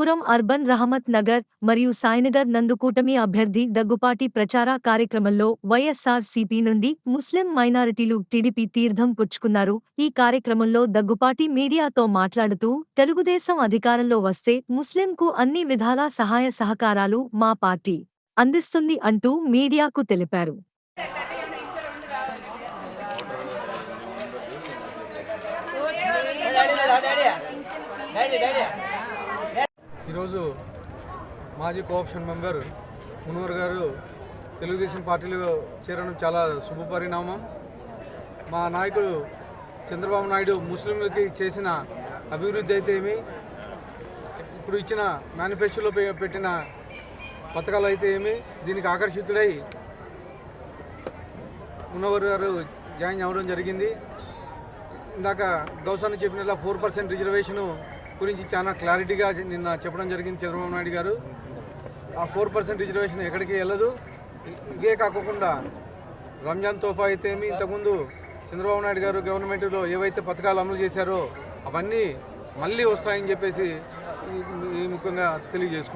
Hindupuram urban Rahmat Nagar మరియు సాయినగర్ నందు కూటమి అభ్యర్థి దగ్గుపాటి ప్రచార కార్యక్రమంలో వైఎస్ఆర్-సీపీ నుండి ముస్లిం మైనారిటీలు టీడీపీ తీర్థం పుచ్చుకున్నారు. ఈ కార్యక్రమంలో దగ్గుపాటి మీడియాతో మాట్లాడుతూ తెలుగుదేశం అధికారంలో వస్తే ముస్లింకు అన్ని విధాలా సహాయ సహకారాలు మా పార్టీ అందిస్తుంది అంటూ మీడియాకు తెలిపారు. ఈరోజు మాజీ కోఆప్షన్ మెంబర్ మునవర్ గారు తెలుగుదేశం పార్టీలో చేరడం చాలా శుభపరిణామం. మా నాయకుడు చంద్రబాబు నాయుడు ముస్లింలకి చేసిన అభివృద్ధి అయితే ఏమి, ఇప్పుడు ఇచ్చిన మేనిఫెస్టోలో పెట్టిన పథకాలు అయితే ఏమి, దీనికి ఆకర్షితుడై మునవర్ గారు జాయిన్ అవ్వడం జరిగింది. ఇందాక గౌసాన్ని చెప్పిన 4% రిజర్వేషను గురించి చాలా క్లారిటీగా నిన్న చెప్పడం జరిగింది చంద్రబాబు నాయుడు గారు. ఆ 4% రిజర్వేషన్ ఎక్కడికి వెళ్ళదు. ఇదే కాకుండా రంజాన్ తోఫా అయితే ఏమి, ఇంతకుముందు చంద్రబాబు నాయుడు గారు గవర్నమెంట్లో ఏవైతే పథకాలు అమలు చేశారో అవన్నీ మళ్ళీ వస్తాయని చెప్పేసి ఈ ముఖ్యంగా తెలియజేసుకుంటాం.